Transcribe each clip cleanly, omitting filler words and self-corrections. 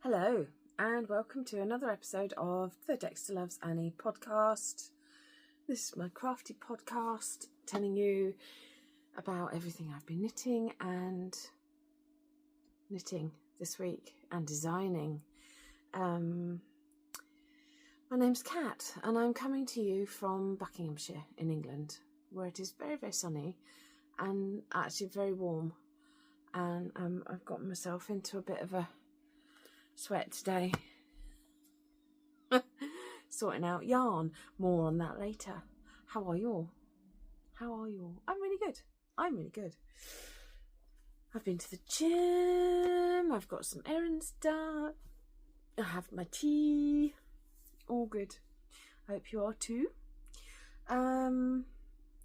Hello and welcome to another episode of the Dexter Loves Annie podcast. This is my crafty podcast telling you about everything I've been knitting this week and designing. My name's Kat and I'm coming to you from Buckinghamshire in England, where it is very, very sunny and actually very warm. And I've gotten myself into a bit of a sweat today. Sorting out yarn. More on that later. How are you all? I'm really good. I've been to the gym. I've got some errands done. I have my tea. All good. I hope you are too.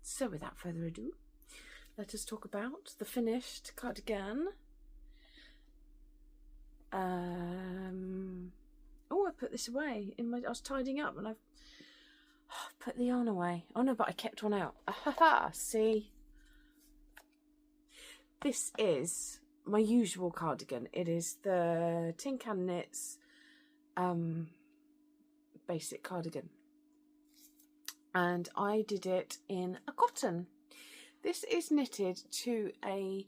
So without further ado, let us talk about the finished cardigan. I put this away I was tidying up and I've put the yarn away. Oh no, but I kept one out. See, this is my usual cardigan. It is the Tin Can Knits basic cardigan, and I did it in a cotton. This is knitted to a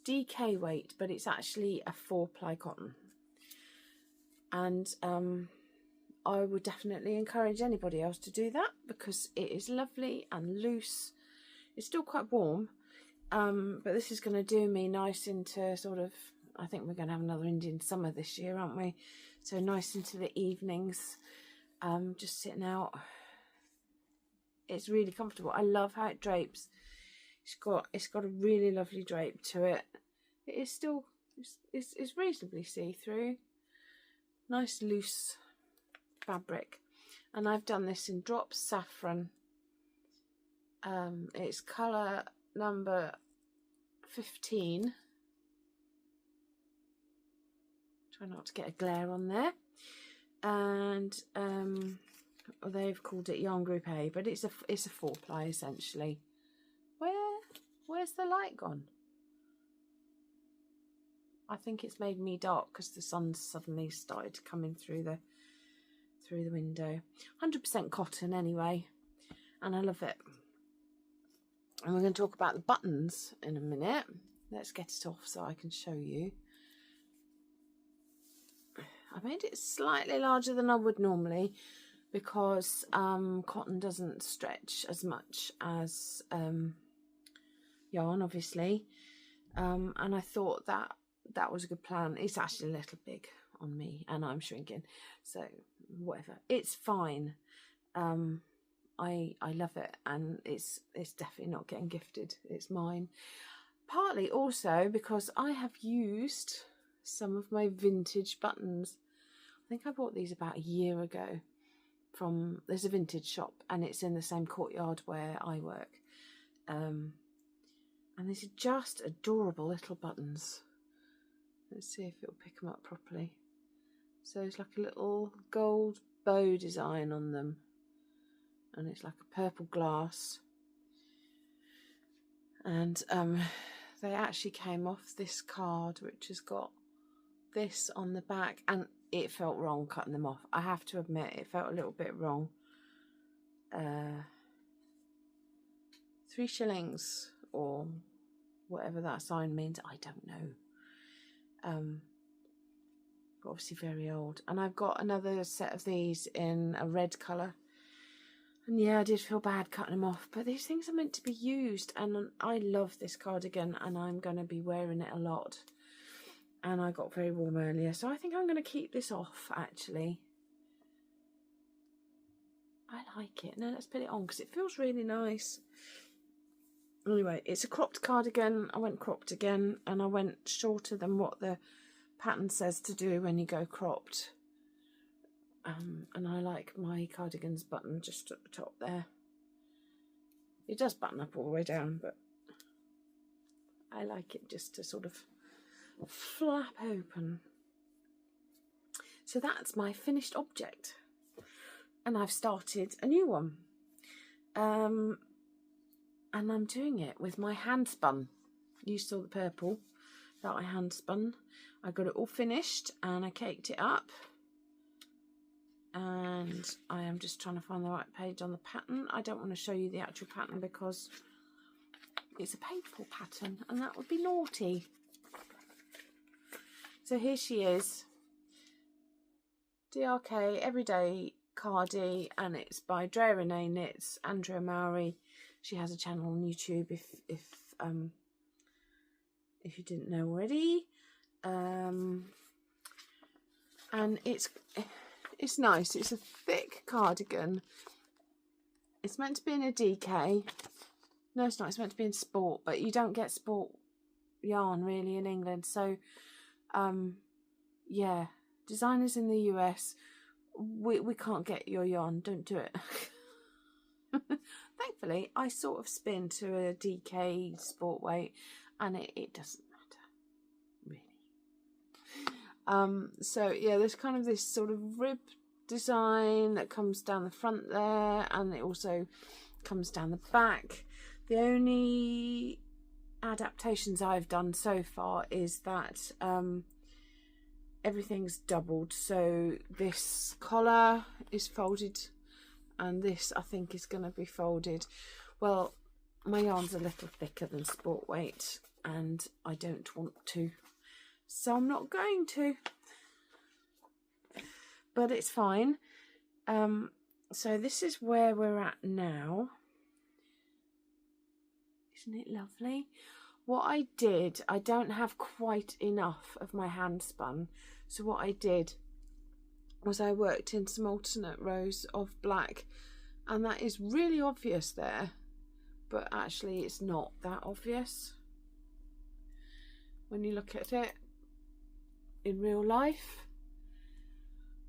DK weight, but it's actually a 4-ply cotton. And I would definitely encourage anybody else to do that because it is lovely and loose. It's still quite warm, but this is going to do me nice into sort of, I think we're going to have another Indian summer this year, aren't we? So nice into the evenings, just sitting out. It's really comfortable. I love how it drapes. It's got a really lovely drape to it. It is still, it's reasonably see-through. Nice loose fabric. And I've done this in Drops Saffron. It's colour number 15. Try not to get a glare on there. And they've called it Yarn Group A, but it's a 4-ply essentially. Where's the light gone? I think it's made me dark because the sun suddenly started coming through the window. 100% cotton anyway, and I love it. And we're going to talk about the buttons in a minute. Let's get it off so I can show you. I made it slightly larger than I would normally because cotton doesn't stretch as much as yarn, obviously, and I thought that was a good plan. It's actually a little big on me and I'm shrinking, so whatever, it's fine. I love it, and it's definitely not getting gifted, it's mine. Partly also because I have used some of my vintage buttons. I think I bought these about a year ago there's a vintage shop and it's in the same courtyard where I work, and these are just adorable little buttons. Let's see if it'll pick them up properly. So it's like a little gold bow design on them, and it's like a purple glass, and they actually came off this card which has got this on the back, and it felt wrong cutting them off. I have to admit, it felt a little bit wrong. 3 shillings or whatever that sign means, I don't know. But obviously very old. And I've got another set of these in a red colour. And yeah, I did feel bad cutting them off, but these things are meant to be used, and I love this cardigan and I'm going to be wearing it a lot. And I got very warm earlier, so I think I'm going to keep this off actually. I like it. Now let's put it on because it feels really nice. Anyway, it's a cropped cardigan. I went cropped again, and I went shorter than what the pattern says to do when you go cropped. And I like my cardigan's button just at the top there. It does button up all the way down, but I like it just to sort of flap open. So that's my finished object, and I've started a new one. And I'm doing it with my hand spun. You saw the purple. that I hand spun. I got it all finished and I caked it up. And I am just trying to find the right page on the pattern. I don't want to show you the actual pattern because it's a painful pattern and that would be naughty. So here she is. DRK Everyday Cardi, and it's by Drea Renee Knits, Andrea Mowry. She has a channel on YouTube if you didn't know already. And it's nice. It's a thick cardigan. It's meant to be in a DK. No, it's not. It's meant to be in sport, but you don't get sport yarn really in England. So, yeah, designers in the US, we can't get your yarn. Don't do it. Thankfully, I sort of spin to a DK sport weight, and it doesn't matter really. So yeah, there's kind of this sort of rib design that comes down the front there, and it also comes down the back. The only adaptations I've done so far is that everything's doubled. So this collar is folded, and this I think is going to be folded. Well, my yarn's a little thicker than sport weight, and I don't want to, so I'm not going to. But it's fine. So this is where we're at now. Isn't it lovely? What I did, I don't have quite enough of my hand spun. So what I did was I worked in some alternate rows of black, and that is really obvious there, but actually it's not that obvious when you look at it in real life.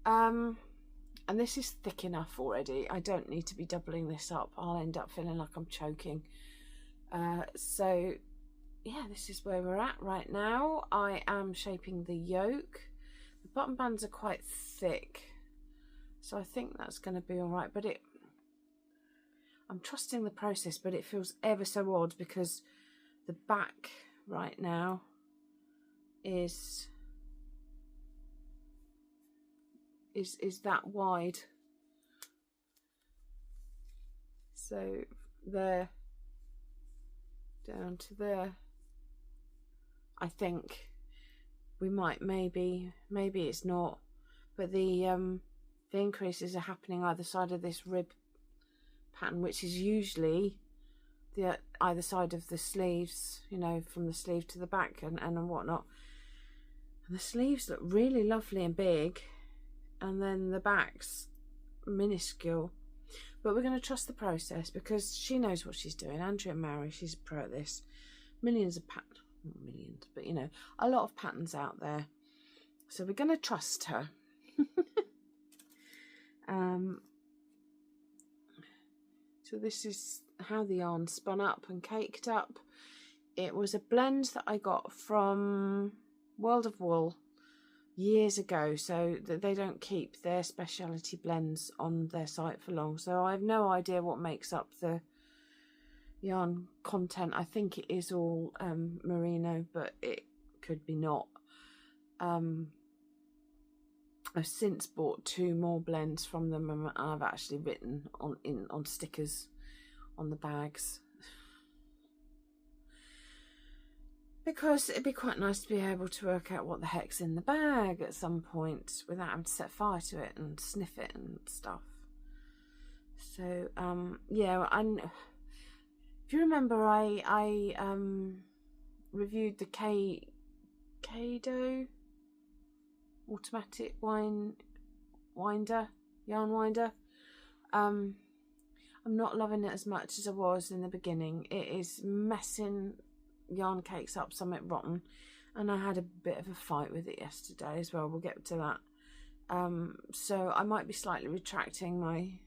And this is thick enough already. I don't need to be doubling this up. I'll end up feeling like I'm choking. So yeah, this is where we're at right now. I am shaping the yoke. The button bands are quite thick, so I think that's going to be all right, but I'm trusting the process, but it feels ever so odd because the back right now is that wide. So there down to there. I think we might maybe it's not, but the increases are happening either side of this rib pattern, which is usually the either side of the sleeves, you know, from the sleeve to the back and whatnot. And the sleeves look really lovely and big, and then the back's minuscule. But we're going to trust the process because she knows what she's doing. Andrea Mowry, she's a pro at this. Millions of patterns, not millions, but you know, a lot of patterns out there. So we're going to trust her. So this is how the yarn spun up and caked up. It was a blend that I got from World of Wool years ago, so that they don't keep their specialty blends on their site for long, so I have no idea what makes up the yarn content. I think it is all merino, but it could be not. I've since bought 2 more blends from them, and I've actually written on stickers on the bags, because it'd be quite nice to be able to work out what the heck's in the bag at some point without having to set fire to it and sniff it and stuff. So yeah, and if you remember, I reviewed the Kado automatic yarn winder. I'm not loving it as much as I was in the beginning. It is messing yarn cakes up something rotten, and I had a bit of a fight with it yesterday as well. We'll get to that. So I might be slightly retracting my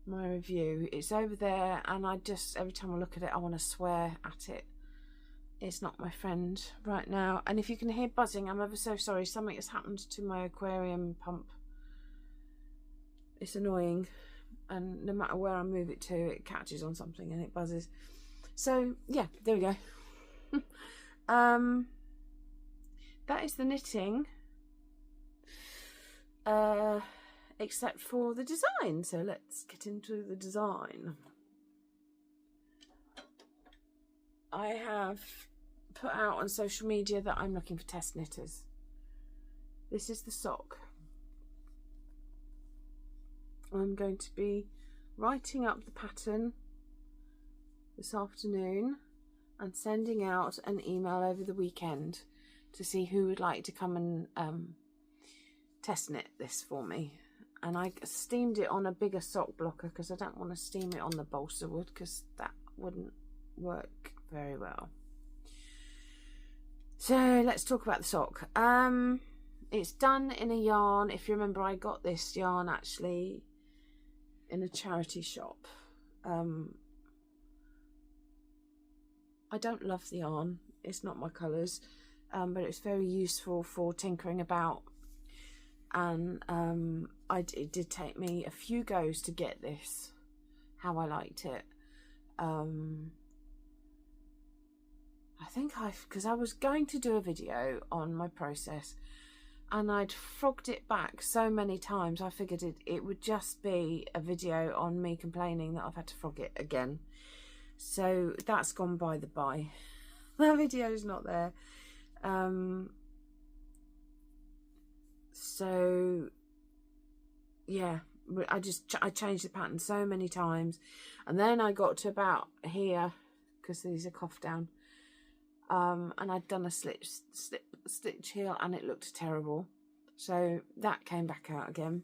review. It's over there, and I just, every time I look at it, I want to swear at it. It's not my friend right now. And if you can hear buzzing, I'm ever so sorry. Something has happened to my aquarium pump. It's annoying, and no matter where I move it to, it catches on something and it buzzes. So yeah, there we go. that is the knitting, except for the design. So let's get into the design. I have put out on social media that I'm looking for test knitters. This is the sock. I'm going to be writing up the pattern this afternoon and sending out an email over the weekend to see who would like to come and test knit this for me. And I steamed it on a bigger sock blocker because I don't want to steam it on the balsa wood, because that wouldn't work very well. So let's talk about the sock. It's done in a yarn. If you remember, I got this yarn actually in a charity shop. I don't love the yarn, it's not my colours, but it's very useful for tinkering about, and it did take me a few goes to get this how I liked it. I think because I was going to do a video on my process and I'd frogged it back so many times, I figured it would just be a video on me complaining that I've had to frog it again. So that's gone by the by. That video's not there. So yeah, I changed the pattern so many times, and then I got to about here, because these are cuff down, and I'd done a stitch heel and it looked terrible, so that came back out again.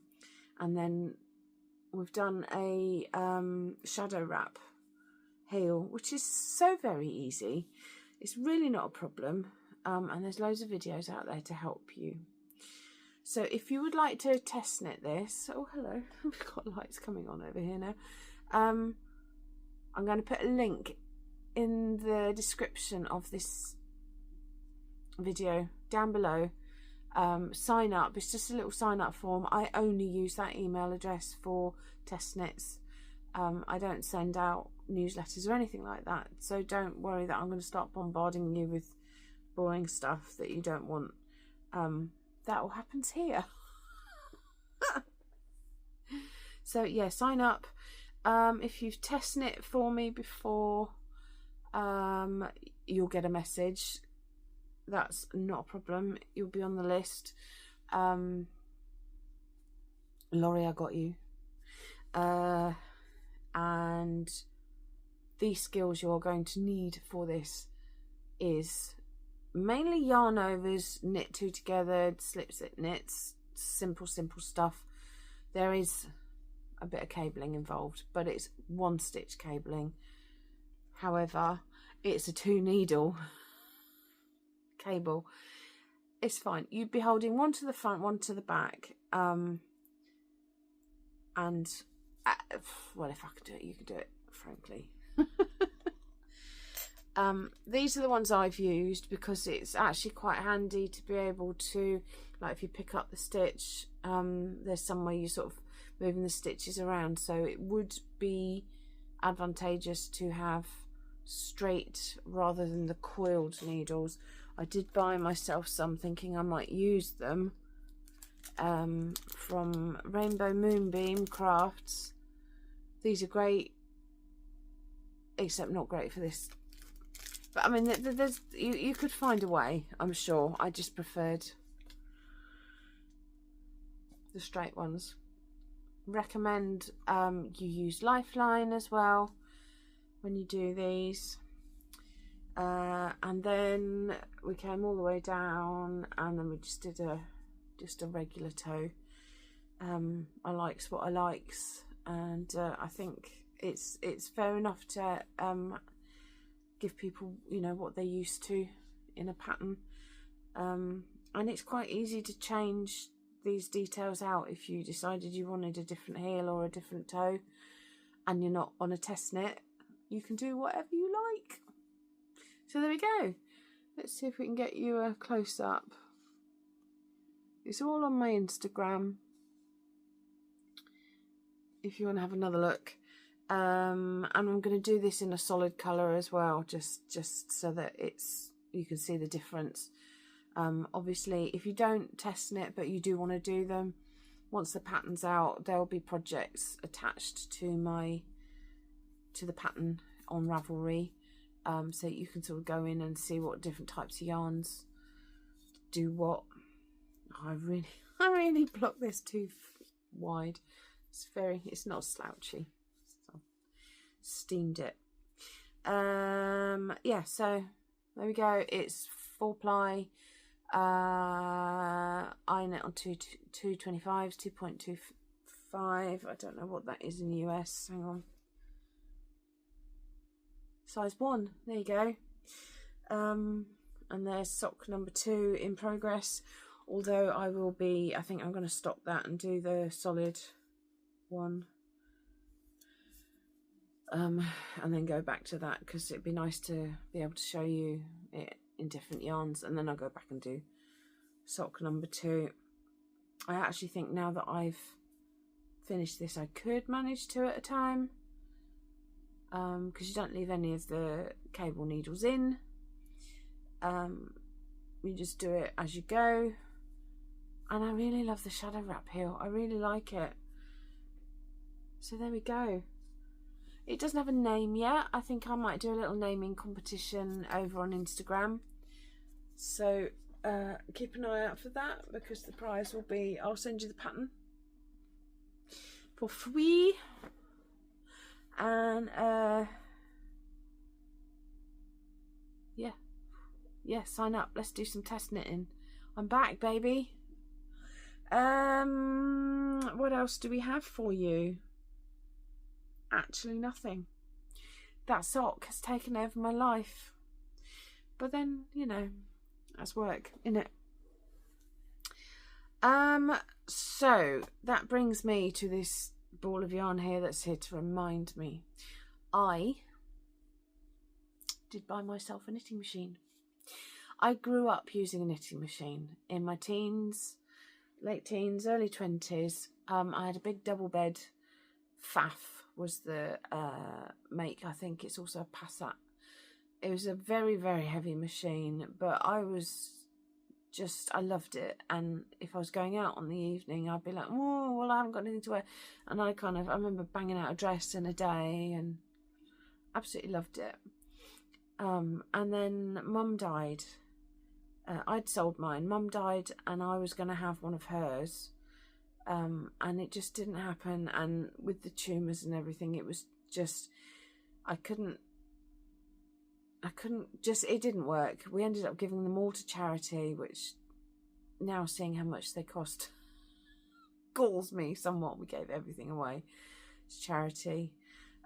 And then we've done a shadow wrap heel, which is so very easy. It's really not a problem, and there's loads of videos out there to help you. So if you would like to test knit this, oh hello, we've got lights coming on over here now. I'm going to put a link in the description of this video down below. Sign up, it's just a little sign up form. I only use that email address for test knits. I don't send out newsletters or anything like that, so don't worry that I'm going to start bombarding you with boring stuff that you don't want. That all happens here. So yeah, sign up. If you've test knit for me before, you'll get a message. That's not a problem, you'll be on the list. Laurie, I got you. And the skills you're going to need for this is mainly yarn overs, knit two together, slip slip knits, simple stuff. There is a bit of cabling involved, but it's one stitch cabling. However, it's a 2 needle cable. It's fine. You'd be holding one to the front, one to the back, and well, if I could do it, you could do it, frankly. These are the ones I've used because it's actually quite handy to be able to, like, if you pick up the stitch, there's some way you sort of moving the stitches around, so it would be advantageous to have straight rather than the coiled needles. I did buy myself some thinking I might use them, from Rainbow Moonbeam Crafts. These are great, except not great for this. But I mean, there's you could find a way, I'm sure. I just preferred the straight ones. Recommend you use Lifeline as well when you do these. And then we came all the way down, and then we just did a regular toe. I likes what I likes, and I think it's fair enough to give people, you know, what they're used to in a pattern, and it's quite easy to change these details out if you decided you wanted a different heel or a different toe and you're not on a test knit. You can do whatever you like. So there we go. Let's see if we can get you a close-up. It's all on my Instagram if you want to have another look. And I'm going to do this in a solid colour as well, just so that it's you can see the difference. Obviously, if you don't test knit but you do want to do them, once the pattern's out, there'll be projects attached to the pattern on Ravelry, so you can sort of go in and see what different types of yarns do what. I really blocked this too wide. It's not slouchy. So steamed it. Yeah, so there we go. It's 4-ply. I knit on 225s, 2.25. I don't know what that is in the US. Hang on. Size 1. There you go. And there's sock number 2 in progress. Although I think I'm going to stop that and do the solid one. And then go back to that, because it'd be nice to be able to show you it in different yarns, and then I'll go back and do sock number 2. I actually think now that I've finished this, I could manage 2 at a time, because you don't leave any of the cable needles in. You just do it as you go, and I really love the shadow wrap heel. I really like it. So there we go. It doesn't have a name yet. I think I might do a little naming competition over on Instagram. So keep an eye out for that, because the prize will be, I'll send you the pattern for free. And yeah, sign up. Let's do some test knitting. I'm back, baby. What else do we have for you? Actually nothing. That sock has taken over my life, but then, you know, that's work, innit? So that brings me to this ball of yarn here that's here to remind me I did buy myself a knitting machine. I grew up using a knitting machine in my teens, late teens, early 20s. I had a big double bed. Faff was the make. I think it's also a Passat. It was a very, very heavy machine, but I loved it. And if I was going out on the evening, I'd be like, oh, well, I haven't got anything to wear. And I remember banging out a dress in a day and absolutely loved it. And then Mum died. I'd sold mine. Mum died, and I was going to have one of hers. And it just didn't happen. And with the tumours and everything, it was just, it didn't work. We ended up giving them all to charity, which now seeing how much they cost galls me somewhat. We gave everything away to charity.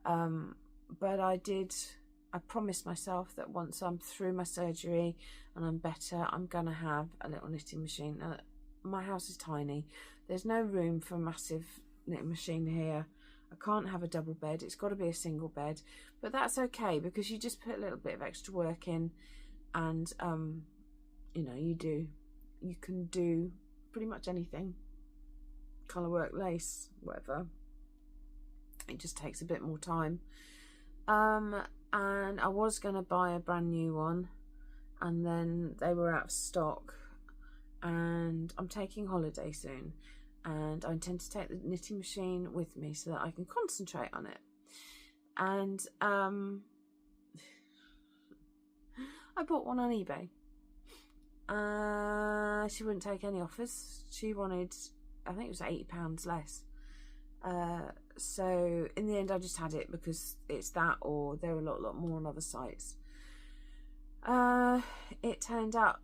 But I promised myself that once I'm through my surgery and I'm better, I'm going to have a little knitting machine. My house is tiny. There's no room for a massive knitting machine here. I can't have a double bed. It's got to be a single bed. But that's okay, because you just put a little bit of extra work in, and you know, you can do pretty much anything. Colour work, lace, whatever. It just takes a bit more time. And I was going to buy a brand new one, and then they were out of stock. And I'm taking holiday soon, and I intend to take the knitting machine with me so that I can concentrate on it. And I bought one on eBay. She wouldn't take any offers. She wanted, I think it was £80 less. So in the end, I just had it because it's that, or there are a lot more on other sites. It turned up,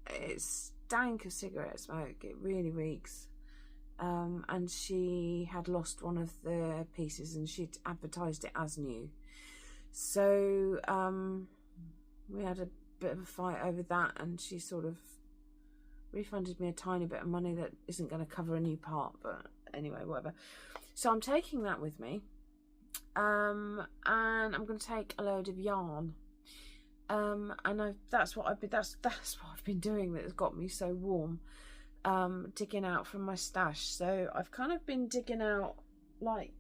it's dank of cigarette smoke. It really reeks. And she had lost one of the pieces, and she'd advertised it as new. So we had a bit of a fight over that, and she sort of refunded me a tiny bit of money that isn't going to cover a new part, but anyway, whatever. So I'm taking that with me, and I'm going to take a load of yarn, and that's what I've been doing that has got me so warm, digging out from my stash. So I've kind of been digging out like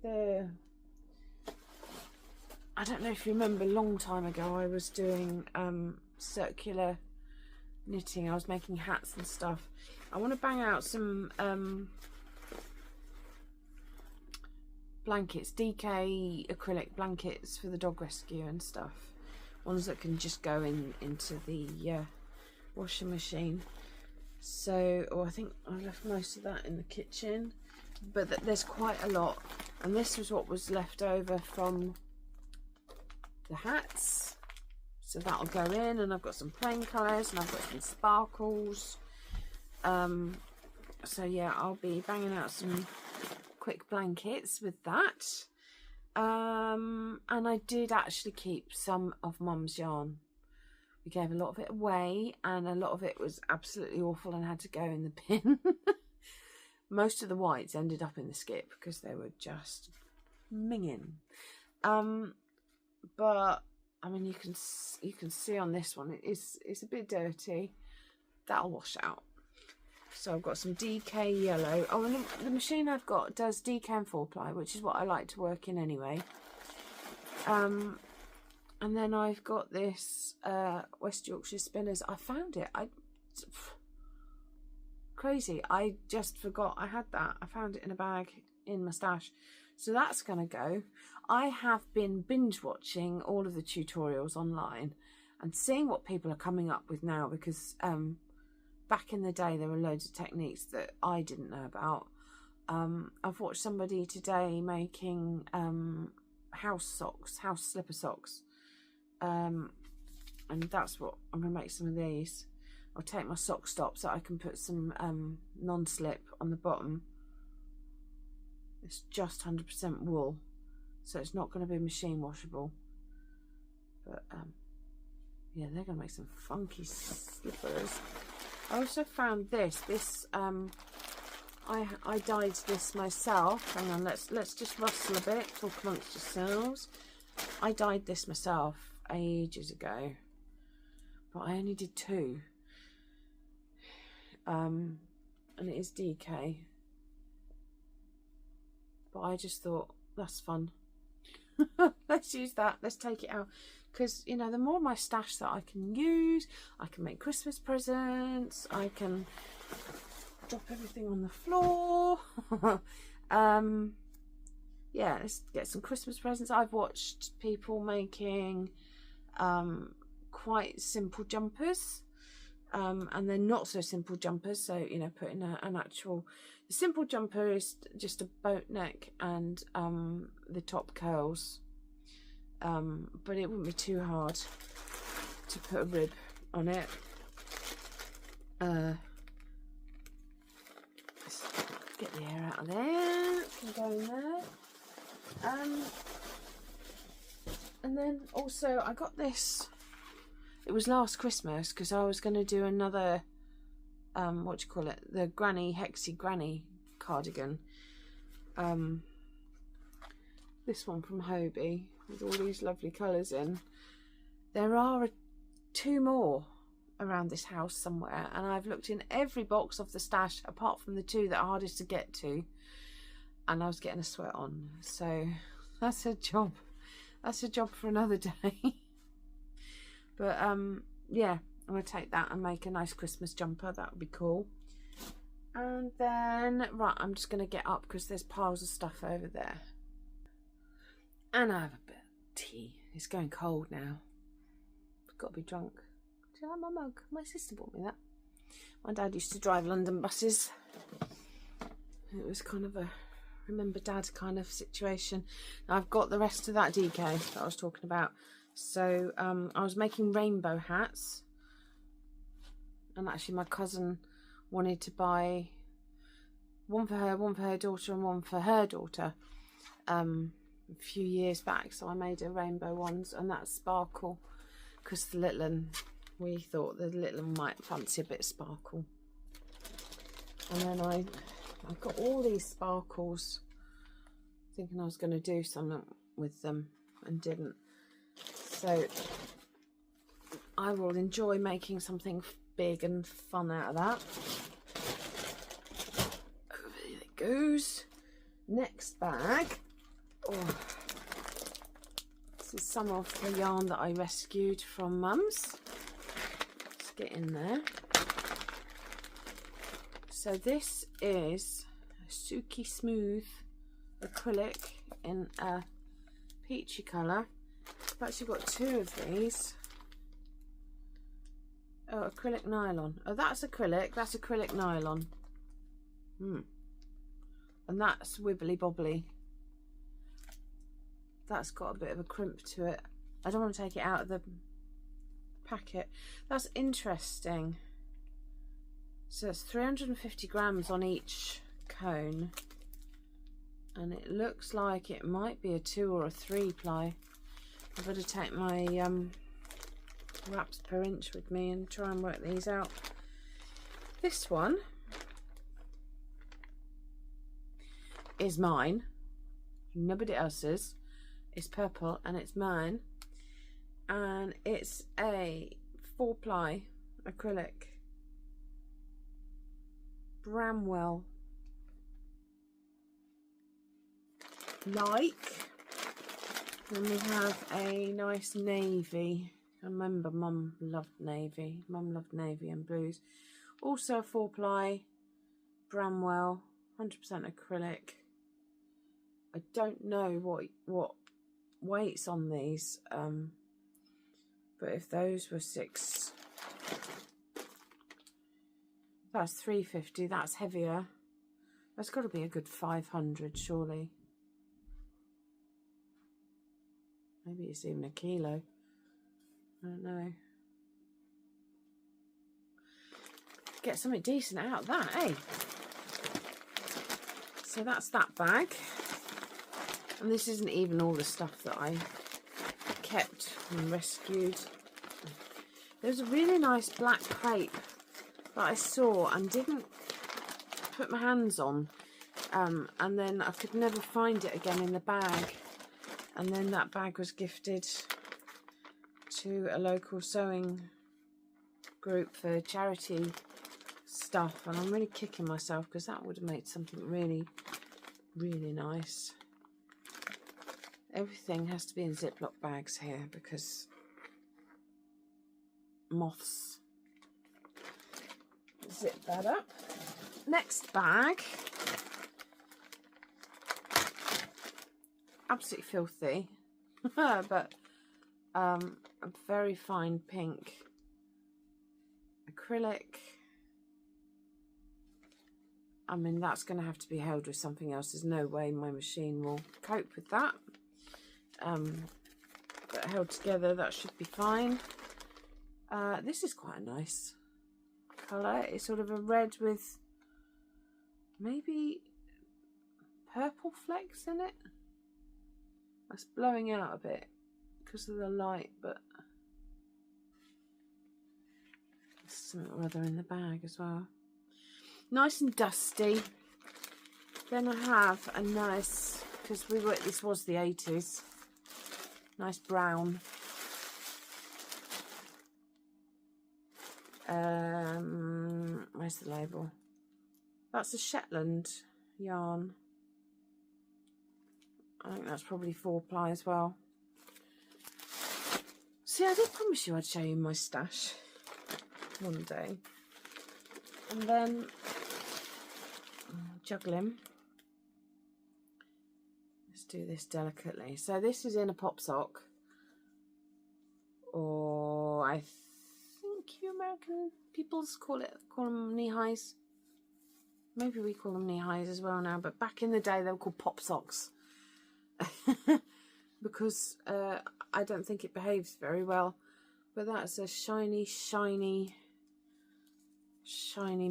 I don't know if you remember, a long time ago I was doing circular knitting. I was making hats and stuff. I want to bang out some blankets, DK acrylic blankets for the dog rescue and stuff. Ones that can just go into the washing machine. So, I think I left most of that in the kitchen, but there's quite a lot, and this was what was left over from the hats, so that'll go in. And I've got some plain colours, and I've got some sparkles. So yeah, I'll be banging out some quick blankets with that. And I did actually keep some of Mum's yarn. We gave a lot of it away, and a lot of it was absolutely awful and had to go in the bin. Most of the whites ended up in the skip because they were just minging. But I mean, you can see on this one it's a bit dirty. That'll wash out. So I've got some DK yellow. Oh, and the machine I've got does DK and 4-ply, which is what I like to work in anyway. And then I've got this West Yorkshire Spinners. I found it. Crazy. I just forgot I had that. I found it in a bag in my stash. So that's going to go. I have been binge watching all of the tutorials online and seeing what people are coming up with now, because back in the day there were loads of techniques that I didn't know about. I've watched somebody today making house slipper socks. And that's what I'm going to make some of these. I'll take my sock stop so I can put some non-slip on the bottom. It's just 100% wool, so it's not going to be machine washable. But yeah, they're going to make some funky slippers. I also found this. I dyed this myself. Hang on, let's just rustle a bit, talk amongst yourselves. I dyed this myself ages ago, but I only did 2. And it is DK. But I just thought, that's fun. Let's use that. Let's take it out. Because, you know, the more my stash that I can use, I can make Christmas presents. I can drop everything on the floor. Yeah, let's get some Christmas presents. I've watched people making quite simple jumpers. And then not so simple jumpers, so you know, putting an actual, the simple jumper is just a boat neck and the top curls, but it wouldn't be too hard to put a rib on it. Let's get the air out of there, it can go in there. And then also I got this. It was last Christmas because I was going to do another, what do you call it? The Hexy Granny cardigan. This one from Hobie with all these lovely colours in. There are 2 more around this house somewhere, and I've looked in every box of the stash apart from the 2 that are hardest to get to, and I was getting a sweat on. So that's a job. That's a job for another day. But yeah, I'm going to take that and make a nice Christmas jumper. That would be cool. And then, right, I'm just going to get up because there's piles of stuff over there. And I have a bit of tea. It's going cold now. I've got to be drunk. Do you like my mug? My sister bought me that. My dad used to drive London buses. It was kind of a remember dad kind of situation. Now I've got the rest of that DK that I was talking about. So I was making rainbow hats, and actually my cousin wanted to buy one for her daughter and one for her daughter a few years back. So I made a rainbow ones, and that's sparkle because the little one, we thought the little one might fancy a bit of sparkle. And then I got all these sparkles thinking I was going to do something with them and didn't. So I will enjoy making something big and fun out of that. Over it goes. Next bag. Oh, this is some of the yarn that I rescued from Mum's. get in there. So this is a Silky Smooth acrylic in a peachy colour. I've actually got 2 of these. Oh, acrylic nylon. Oh, that's acrylic nylon. And that's wibbly bobbly. That's got a bit of a crimp to it. I don't want to take it out of the packet. That's interesting. So it's 350 grams on each cone, and it looks like it might be a 2 or a 3 ply. I better take my wraps per inch with me and try and work these out. This one is mine, nobody else's. It's purple and it's mine, and it's a 4 ply acrylic Bramwell like, and we have a nice navy. I remember Mum loved navy. Mum loved navy and blues. Also a 4 ply Bramwell, 100% acrylic. I don't know what weights on these, but if those were 6, that's 350. That's heavier. That's got to be a good 500 surely. Maybe it's even a kilo. I don't know. Get something decent out of that, eh? So that's that bag. And this isn't even all the stuff that I kept and rescued. There's a really nice black crepe that I saw and didn't put my hands on. And then I could never find it again in the bag. And then that bag was gifted to a local sewing group for charity stuff. And I'm really kicking myself because that would have made something really, really nice. Everything has to be in Ziploc bags here because moths. Zip that up. Next bag. Absolutely filthy. But a very fine pink acrylic. I mean, that's going to have to be held with something else. There's no way my machine will cope with that. But held together, that should be fine. This is quite a nice colour. It's sort of a red with maybe purple flecks in it. That's blowing out a bit because of the light, but there's something or other in the bag as well. Nice and dusty. Then I have a nice, because this was the 80s, nice brown. Where's the label? That's a Shetland yarn. I think that's probably 4 ply as well. See, I did promise you I'd show you my stash one day. And then juggling. Let's do this delicately. So this is in a pop sock, or I think you American peoples call them knee highs. Maybe we call them knee highs as well now, but back in the day they were called pop socks. Because I don't think it behaves very well. But that's a shiny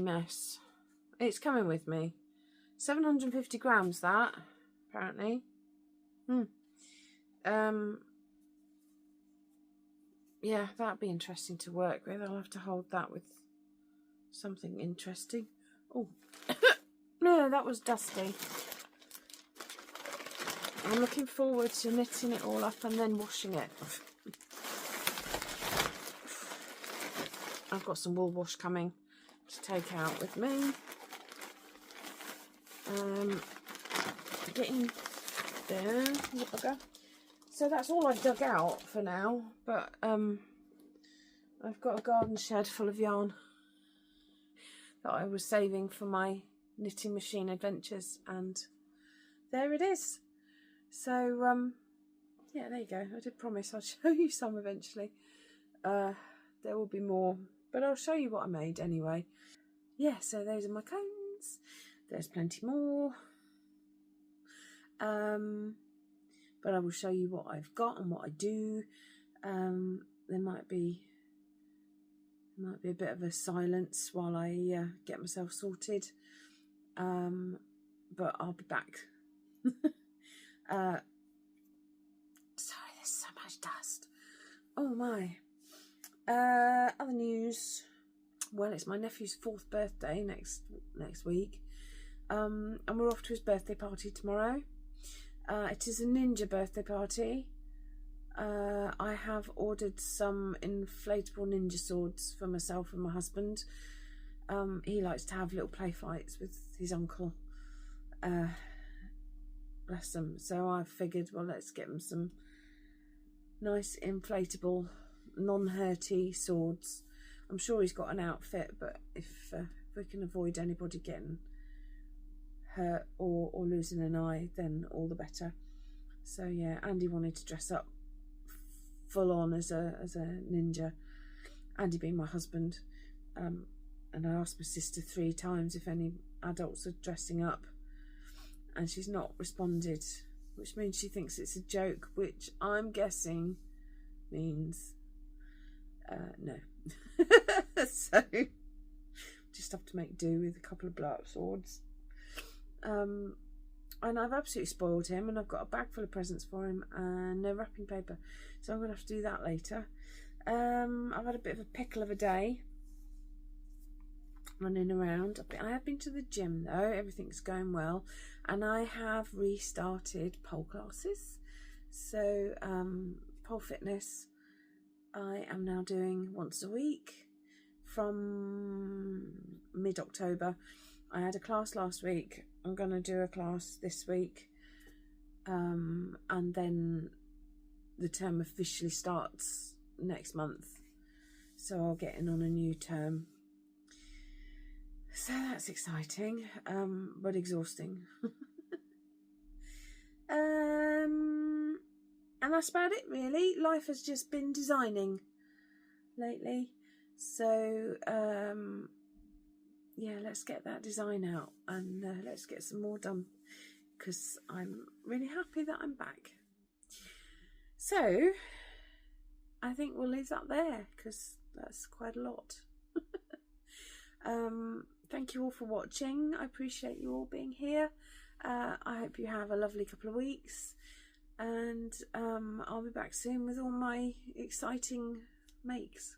mess. It's coming with me. 750 grams, that, apparently. Yeah, that'd be interesting to work with. I'll have to hold that with something interesting. Oh, no, that was dusty. I'm looking forward to knitting it all up and then washing it. I've got some wool wash coming to take out with me. Getting there. So that's all I dug out for now, but I I've got a garden shed full of yarn that I was saving for my knitting machine adventures, and there it is. So yeah, there you go. I did promise I'll show you some eventually. There will be more, but I'll show you what I made anyway. Yeah, so those are my cones. There's plenty more. But I will show you what I've got and what I do. There might be a bit of a silence while I get myself sorted. But I'll be back. Sorry, there's so much dust. Oh my. Other news. Well, it's my nephew's 4th birthday next week. And we're off to his birthday party tomorrow. It is a ninja birthday party. I have ordered some inflatable ninja swords for myself and my husband. He likes to have little play fights with his uncle. Bless him. So I figured, well, let's get him some nice inflatable, non-hurty swords. I'm sure he's got an outfit, but if we can avoid anybody getting hurt or losing an eye, then all the better. So yeah, Andy wanted to dress up full on as a ninja, Andy being my husband, and I asked my sister 3 times if any adults are dressing up, and she's not responded, which means she thinks it's a joke, which I'm guessing means no. So just have to make do with a couple of blow-up swords. And I've absolutely spoiled him, and I've got a bag full of presents for him and no wrapping paper, so I'm going to have to do that later. I've had a bit of a pickle of a day running around. I have been to the gym though, everything's going well, and I have restarted pole classes. So pole fitness I am now doing once a week from mid-October. I had a class last week. I'm going to do a class this week, and then the term officially starts next month, so I'll get in on a new term. So that's exciting, but exhausting. And that's about it really. Life has just been designing lately, so yeah, let's get that design out and let's get some more done, because I'm really happy that I'm back. So I think we'll leave that there, because that's quite a lot. Thank you all for watching. I appreciate you all being here. I hope you have a lovely couple of weeks, and I'll be back soon with all my exciting makes.